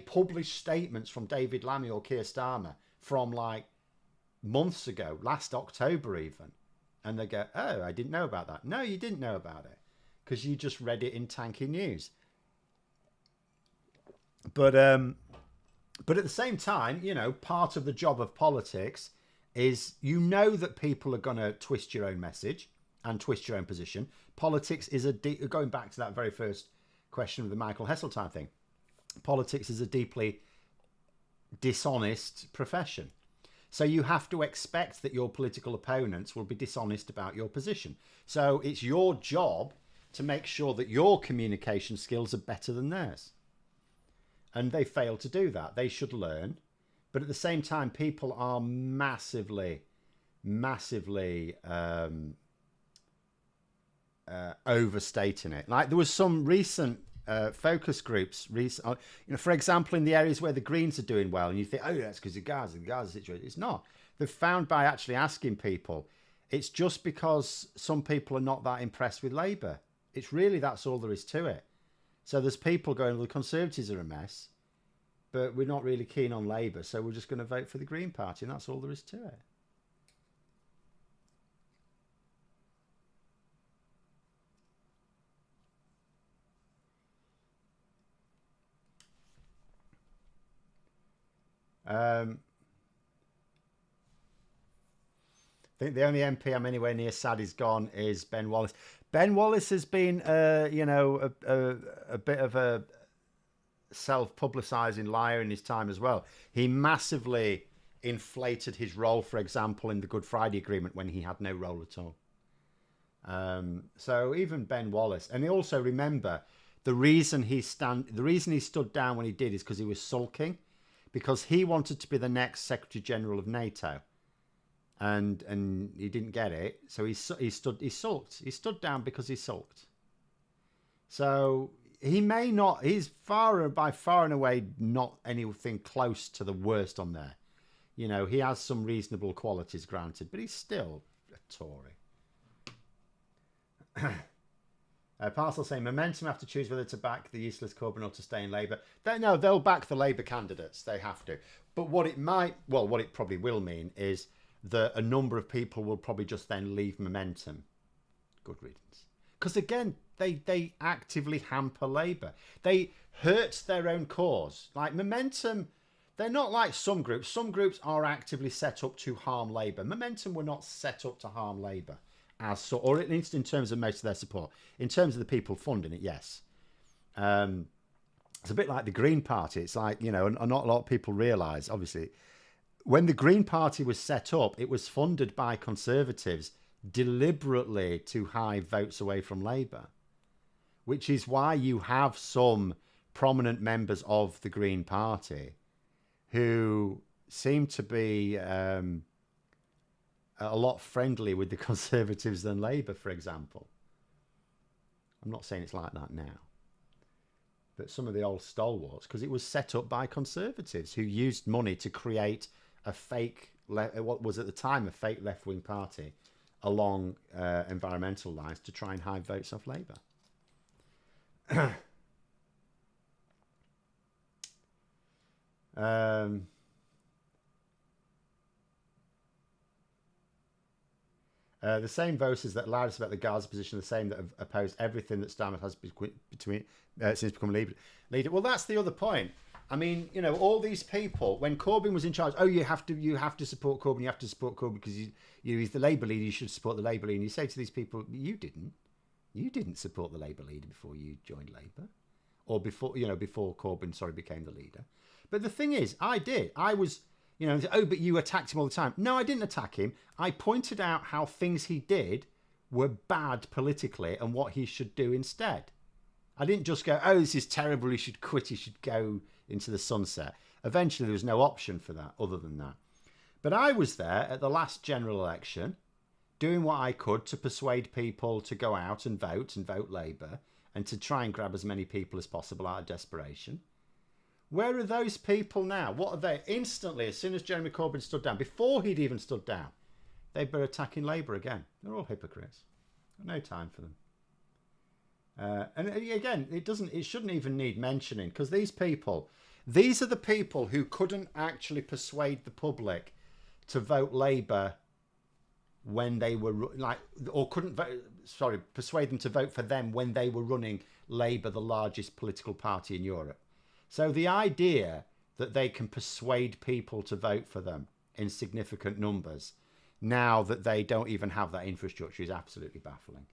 published statements from David Lammy or Keir Starmer from like months ago, last October even, and they go, "Oh, I didn't know about that." No, you didn't know about it, because you just read it in Tanky News. But at the same time, part of the job of politics is that people are going to twist your own message and twist your own position. Politics is going back to that very first question of the Michael Heseltine thing. Politics is a deeply dishonest profession. So you have to expect that your political opponents will be dishonest about your position. So it's your job to make sure that your communication skills are better than theirs. And they fail to do that. They should learn. But at the same time, people are massively overstating it. Like there was some recent focus groups, for example, in the areas where the Greens are doing well, and you think, oh, that's because of the Gaza situation. It's not. They've found by actually asking people, it's just because some people are not that impressed with Labour. It's really, that's all there is to it. So there's people going, well, the Conservatives are a mess, but we're not really keen on Labour, so we're just going to vote for the Green Party, and that's all there is to it. I think the only MP I'm anywhere near sad is gone is Ben Wallace. Ben Wallace has been, a bit of a self-publicising liar in his time as well. He massively inflated his role, for example, in the Good Friday Agreement when he had no role at all. So even Ben Wallace, and also remember the reason he stood down when he did is because he was sulking, because he wanted to be the next Secretary General of NATO. And he didn't get it, so he sulked. He stood down because he sulked. So he may not. He's by far and away not anything close to the worst on there. He has some reasonable qualities, granted, but he's still a Tory. Parcel saying Momentum have to choose whether to back the useless Corbyn or to stay in Labour. They'll back the Labour candidates. They have to. But what it probably will mean is that a number of people will probably just then leave Momentum. Good riddance. Because again, they actively hamper Labour. They hurt their own cause. Like Momentum, they're not like some groups. Some groups are actively set up to harm Labour. Momentum were not set up to harm Labour, or at least in terms of most of their support. In terms of the people funding it, yes. It's a bit like the Green Party. It's like, not a lot of people realise, obviously, when the Green Party was set up, it was funded by Conservatives deliberately to hide votes away from Labour, which is why you have some prominent members of the Green Party who seem to be a lot friendlier with the Conservatives than Labour, for example. I'm not saying it's like that now. but some of the old stalwarts, because it was set up by Conservatives who used money to create a fake, what was at the time a fake left-wing party along environmental lines to try and hide votes off Labour. The same voters that lied us about the Gaza position are the same that have opposed everything that Starmer has since become leader. Well, that's the other point. I mean, you know, all these people, when Corbyn was in charge, oh, you have to support Corbyn, you have to support Corbyn because he's the Labour leader, you should support the Labour leader. And you say to these people, you didn't support the Labour leader before you joined Labour, or before Corbyn, became the leader. But the thing is, I did. I was, you know, oh, but you attacked him all the time. No, I didn't attack him. I pointed out how things he did were bad politically and what he should do instead. I didn't just go, oh, this is terrible, he should quit, he should go into the sunset. Eventually, there was no option for that other than that. But I was there at the last general election, doing what I could to persuade people to go out and vote Labour, and to try and grab as many people as possible out of desperation. Where are those people now? What are they? Instantly, as soon as Jeremy Corbyn stood down, before he'd even stood down, they were attacking Labour again. They're all hypocrites. No time for them. And again, it shouldn't even need mentioning, because these are the people who couldn't actually persuade the public to vote Labour when they were persuade them to vote for them when they were running Labour, the largest political party in Europe. So the idea that they can persuade people to vote for them in significant numbers now that they don't even have that infrastructure is absolutely baffling.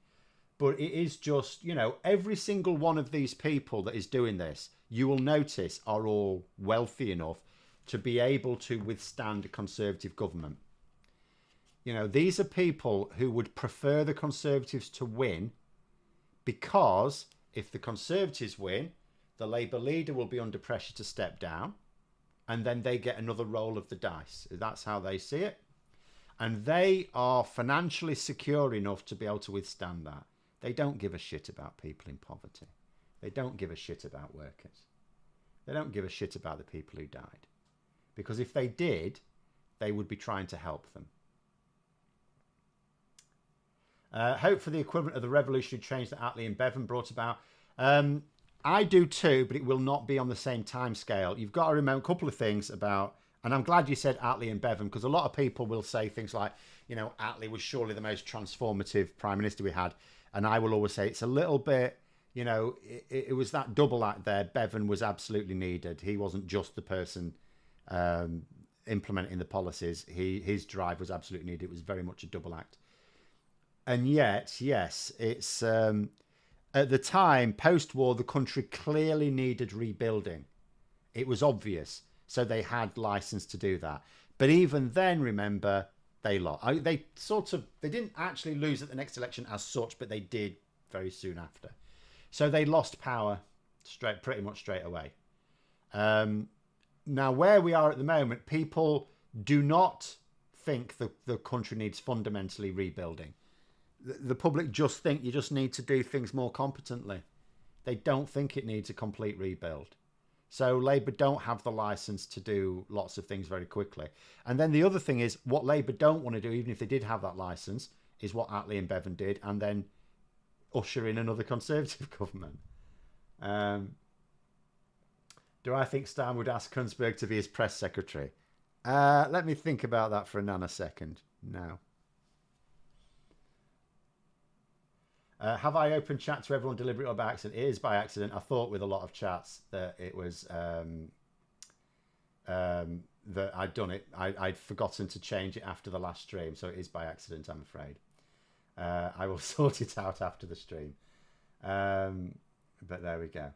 But it is just, you know, every single one of these people that is doing this, you will notice, are all wealthy enough to be able to withstand a Conservative government. You know, these are people who would prefer the Conservatives to win, because if the Conservatives win, the Labour leader will be under pressure to step down, and then they get another roll of the dice. That's how they see it. And they are financially secure enough to be able to withstand that. They don't give a shit about people in poverty. They don't give a shit about workers. They don't give a shit about the people who died. Because if they did, they would be trying to help them. Hope for the equivalent of the revolutionary change that Attlee and Bevan brought about. I do too, but it will not be on the same time scale. You've got to remember a couple of things about, and I'm glad you said Attlee and Bevan, because a lot of people will say things like, you know, Attlee was surely the most transformative prime minister we had. And I will always say it's a little bit, you know, it was that double act there. Bevan was absolutely needed. He wasn't just the person implementing the policies. His drive was absolutely needed. It was very much a double act. And yet, yes, it's at the time, post-war, the country clearly needed rebuilding. It was obvious. So they had license to do that. But even then, remember, they lost. They didn't actually lose at the next election as such, but they did very soon after. So they lost power pretty much straight away. Now, where we are at the moment, people do not think the country needs fundamentally rebuilding. The public just think you just need to do things more competently. They don't think it needs a complete rebuild. So Labour don't have the licence to do lots of things very quickly. And then the other thing is, what Labour don't want to do, even if they did have that licence, is what Attlee and Bevan did, and then usher in another Conservative government. Do I think Stan would ask Kunzberg to be his press secretary? Let me think about that for a nanosecond. No. Have I opened chat to everyone deliberately or by accident? It is by accident. I thought with a lot of chats that it was that I'd done it. I'd forgotten to change it after the last stream, so it is by accident, I'm afraid. I will sort it out after the stream. But there we go.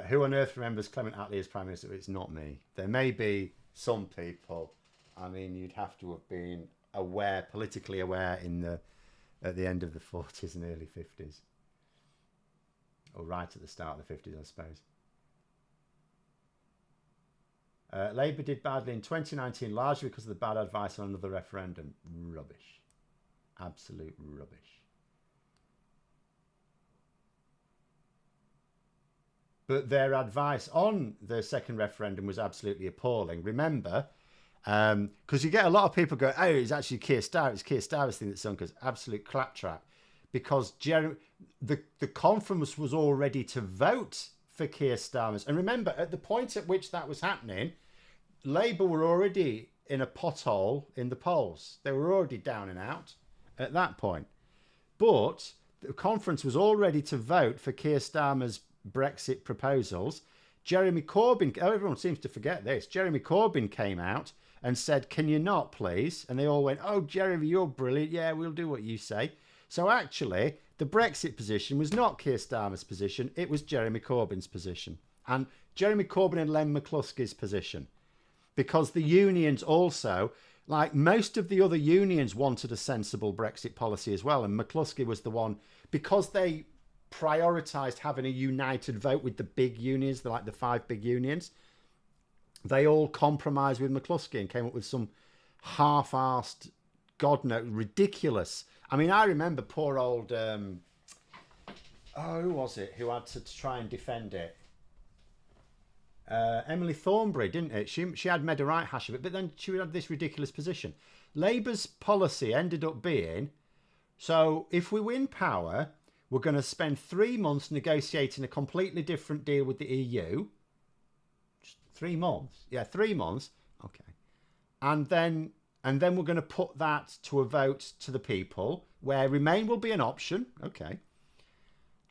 Who on earth remembers Clement Attlee as Prime Minister? It's not me. There may be some people. I mean, you'd have to have been aware, politically aware at the end of the 40s and early 50s. Or right at the start of the 50s, I suppose. Labour did badly in 2019, largely because of the bad advice on another referendum. Rubbish. Absolute rubbish. But their advice on the second referendum was absolutely appalling. Remember, because you get a lot of people go, oh, it's actually Keir Starmer. It's Keir Starmer's thing that sunk us. Absolute claptrap. Because the conference was all ready to vote for Keir Starmer's. And remember, at the point at which that was happening, Labour were already in a pothole in the polls. They were already down and out at that point. But the conference was all ready to vote for Keir Starmer's Brexit proposals. Jeremy Corbyn, everyone seems to forget this. Jeremy Corbyn came out and said, can you not, please? And they all went, oh, Jeremy, you're brilliant. Yeah, we'll do what you say. So actually, the Brexit position was not Keir Starmer's position. It was Jeremy Corbyn's position. And Jeremy Corbyn and Len McCluskey's position. Because the unions also, like most of the other unions, wanted a sensible Brexit policy as well. And McCluskey was the one, because they prioritised having a united vote with the big unions, like the 5 big unions, they all compromised with McCluskey and came up with some half-arsed, God knows, ridiculous. I mean, I remember poor old, who was it who had to try and defend it? Emily Thornberry, didn't it? She had made a right hash of it, but then she had this ridiculous position. Labour's policy ended up being, so if we win power, we're going to spend 3 months negotiating a completely different deal with the EU. Just 3 months. Yeah, 3 months. Okay. And then we're going to put that to a vote to the people where Remain will be an option. Okay.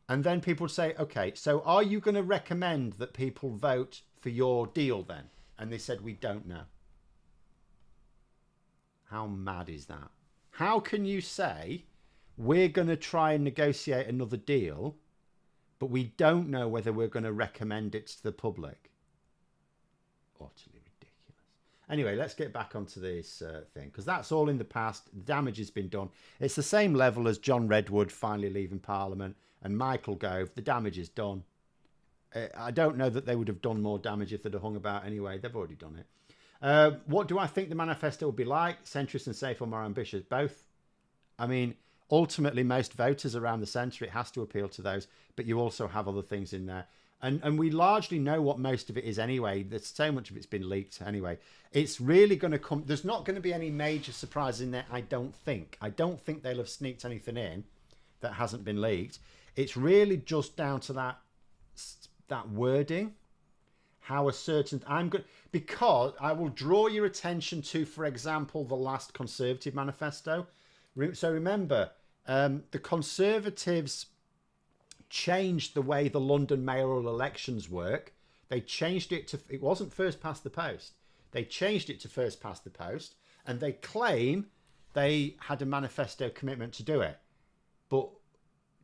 And then people would say, okay, so are you going to recommend that people vote for your deal then? And they said, we don't know. How mad is that? How can you say we're going to try and negotiate another deal, but we don't know whether we're going to recommend it to the public? Utterly ridiculous. Anyway, let's get back onto this thing, because that's all in the past. The damage has been done. It's the same level as John Redwood finally leaving Parliament and Michael Gove. The damage is done. I don't know that they would have done more damage if they'd have hung about anyway. They've already done it. What do I think the manifesto will be like? Centrist and safe or more ambitious? Both. I mean, ultimately, most voters around the centre, it has to appeal to those, but you also have other things in there. And we largely know what most of it is anyway. There's so much of it's been leaked anyway. It's really going to come... There's not going to be any major surprises in there, I don't think. I don't think they'll have sneaked anything in that hasn't been leaked. It's really just down to that wording. How a certain... Because I will draw your attention to, for example, the last Conservative manifesto. So remember, the Conservatives changed the way the London mayoral elections work. They changed it to... It wasn't first past the post. They changed it to first past the post, and they claim they had a manifesto commitment to do it. But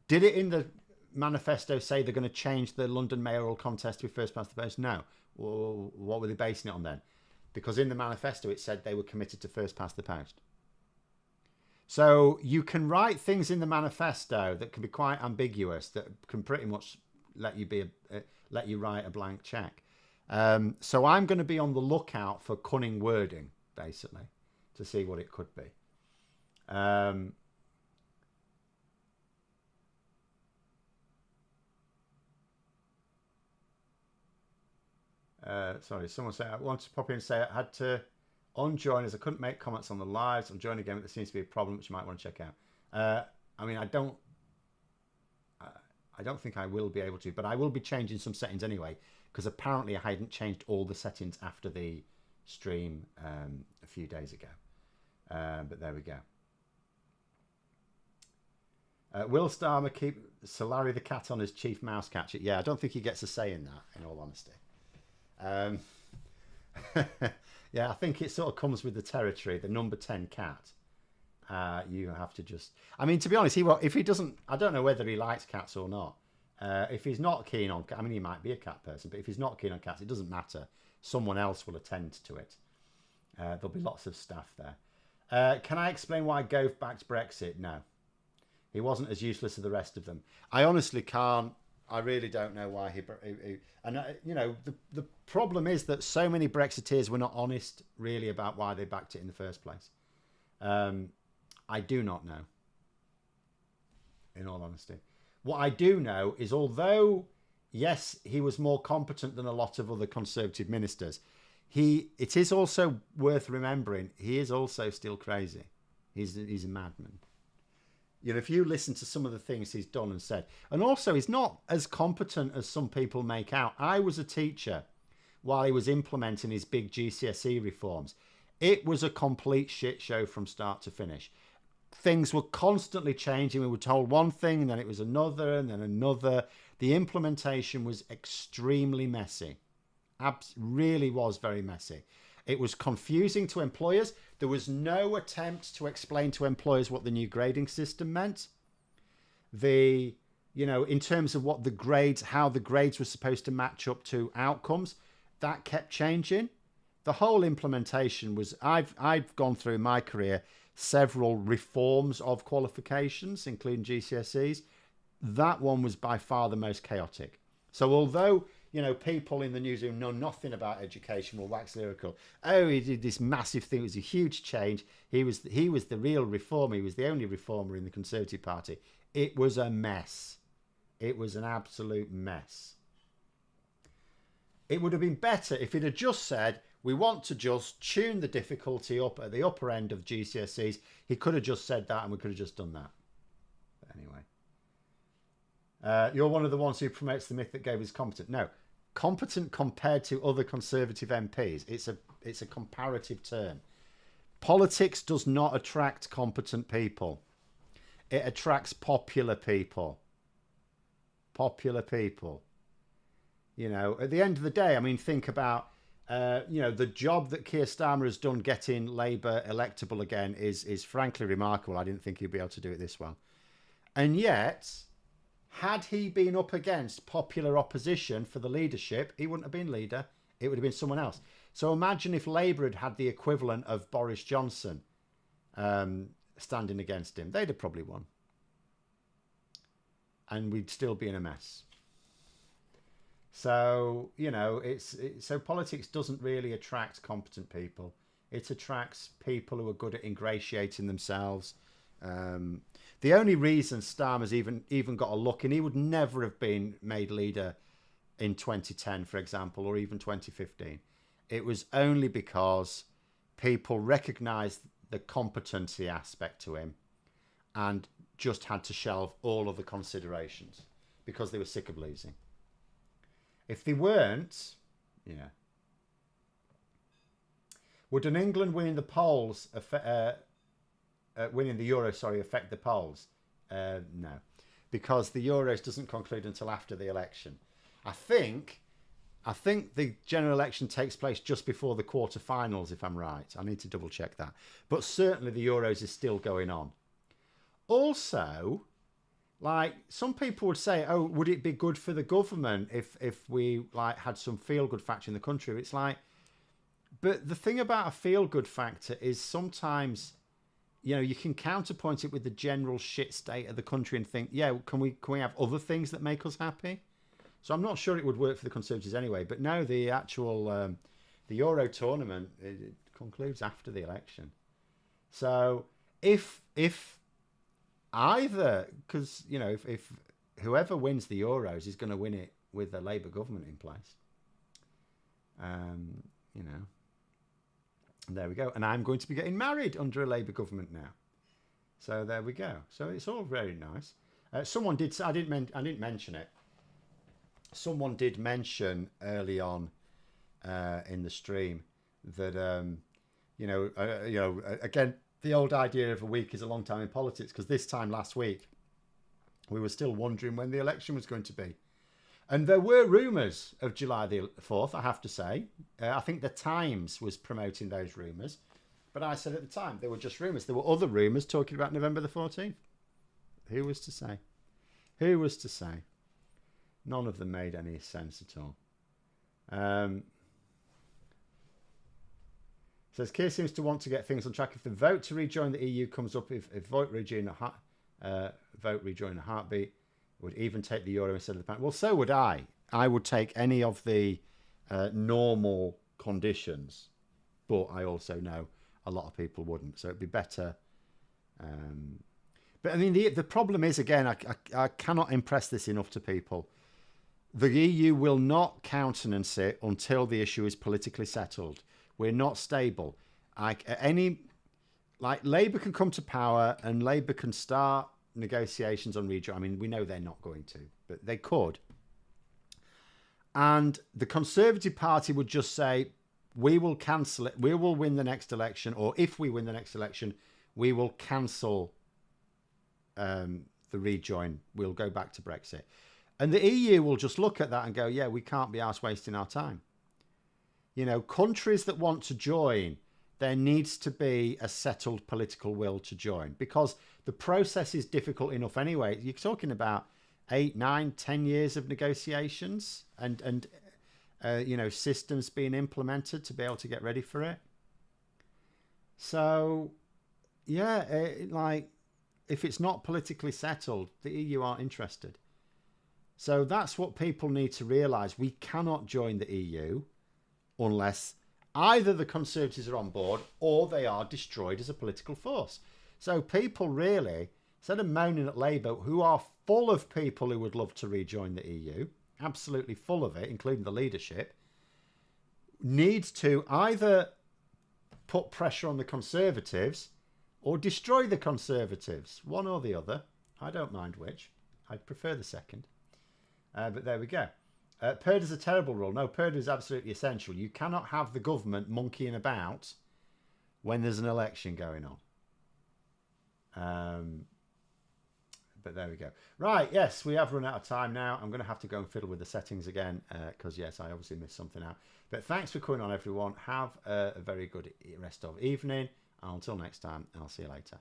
did it in the manifesto say they're going to change the London mayoral contest to first past the post? No. Well, what were they basing it on then? Because in the manifesto it said they were committed to first past the post. So you can write things in the manifesto that can be quite ambiguous, that can pretty much let you write a blank check. So I'm going to be on the lookout for cunning wording, basically, to see what it could be. Sorry, someone said I wanted to pop in and say I had to unjoin as I couldn't make comments on the lives. I'm joining again, but there seems to be a problem which you might want to check out. I mean, I don't think I will be able to, but I will be changing some settings anyway, because apparently I hadn't changed all the settings after the stream a few days ago. But there we go. Will Starmer keep Solari the cat on as chief mouse catcher? Yeah, I don't think he gets a say in that, in all honesty. Yeah, I think it sort of comes with the territory, the number 10 cat. You have to just... I mean, to be honest, if he doesn't... I don't know whether he likes cats or not. If he's not keen on... I mean, he might be a cat person, but if he's not keen on cats, it doesn't matter. Someone else will attend to it. There'll be lots of staff there. Can I explain why Gove backed Brexit? No. He wasn't as useless as the rest of them. I honestly can't. I really don't know why he and you know, the problem is that so many Brexiteers were not honest really about why they backed it in the first place. I do not know, in all honesty. What I do know is, although yes, he was more competent than a lot of other Conservative ministers. It is also worth remembering, he is also still crazy. He's a madman. You know, if you listen to some of the things he's done and said, and also he's not as competent as some people make out. I was a teacher while he was implementing his big GCSE reforms. It was a complete shit show from start to finish. Things were constantly changing. We were told one thing, and then it was another, and then another. The implementation was extremely messy. Really was very messy. It was confusing to employers. There was no attempt to explain to employers what the new grading system meant. In terms of what the grades, how the grades were supposed to match up to outcomes, that kept changing. The whole implementation was, I've gone through in my career several reforms of qualifications, including GCSEs. That one was by far the most chaotic. So although, people in the newsroom know nothing about education will wax lyrical. Oh, he did this massive thing. It was a huge change. He was the real reformer. He was the only reformer in the Conservative Party. It was a mess. It was an absolute mess. It would have been better if it had just said, we want to just tune the difficulty up at the upper end of GCSEs. He could have just said that and we could have just done that. But anyway. You're one of the ones who promotes the myth that Gave is competent. No. Competent compared to other Conservative MPs. It's a comparative term. Politics does not attract competent people. It attracts popular people. Popular people. At the end of the day, think about, the job that Keir Starmer has done getting Labour electable again is frankly remarkable. I didn't think he'd be able to do it this well. And yet, had he been up against popular opposition for the leadership, he wouldn't have been leader. It would have been someone else. So imagine if Labour had the equivalent of Boris Johnson standing against him. They'd have probably won. And we'd still be in a mess. So, so politics doesn't really attract competent people. It attracts people who are good at ingratiating themselves. The only reason Starmer's even got a look, and he would never have been made leader in 2010, for example, or even 2015. It was only because people recognised the competency aspect to him and just had to shelve all other considerations because they were sick of losing. If they weren't, would an England winning the polls winning the Euro, affect the polls? No, because the Euros doesn't conclude until after the election. I think the general election takes place just before the quarterfinals, if I'm right. I need to double check that. But certainly the Euros is still going on. Also, some people would say, oh, would it be good for the government if we had some feel-good factor in the country? It's but the thing about a feel-good factor is sometimes, you can counterpoint it with the general shit state of the country and think, yeah, can we have other things that make us happy? So I'm not sure it would work for the Conservatives anyway. But no, the actual the Euro tournament, it concludes after the election. So if either, because if whoever wins the Euros is going to win it with a Labour government in place, there we go. And I'm going to be getting married under a Labour government now. So there we go. So it's all very nice. Someone did. I didn't mention it. Someone did mention early on in the stream that again, the old idea of a week is a long time in politics, because this time last week we were still wondering when the election was going to be. And there were rumours of July the 4th, I have to say. I think the Times was promoting those rumours. But I said at the time, they were just rumours. There were other rumours talking about November the 14th. Who was to say? Who was to say? None of them made any sense at all. Says, Keir seems to want to get things on track. If the vote to rejoin the EU comes up, if vote rejoin a heartbeat, would even take the euro instead of the pound. Well, so would I. I would take any of the normal conditions, but I also know a lot of people wouldn't. So it'd be better. But I mean, the problem is, again, I cannot impress this enough to people. The EU will not countenance it until the issue is politically settled. We're not stable. Labour can come to power and Labour can start negotiations on rejoin. I mean, we know they're not going to, but they could. And the Conservative Party would just say, we will cancel it. We will win the next election, or if we win the next election, we will cancel the rejoin. We'll go back to Brexit. And the EU will just look at that and go, yeah, we can't be arsed wasting our time. You know, countries that want to join, there needs to be a settled political will to join, because the process is difficult enough anyway. You're talking about 8, 9, 10 years of negotiations and systems being implemented to be able to get ready for it. So, yeah, if it's not politically settled, the EU aren't interested. So that's what people need to realise. We cannot join the EU unless either the Conservatives are on board or they are destroyed as a political force. So people really, instead of moaning at Labour, who are full of people who would love to rejoin the EU, absolutely full of it, including the leadership, needs to either put pressure on the Conservatives or destroy the Conservatives. One or the other. I don't mind which. I'd prefer the second. But there we go. Purdah is a terrible rule. No, Purdah is absolutely essential. You cannot have the government monkeying about when there's an election going on. But there we go. Right, yes, we have run out of time now. I'm going to have to go and fiddle with the settings again because, yes, I obviously missed something out. But thanks for coming on, everyone. Have a very good rest of evening. And until next time, I'll see you later.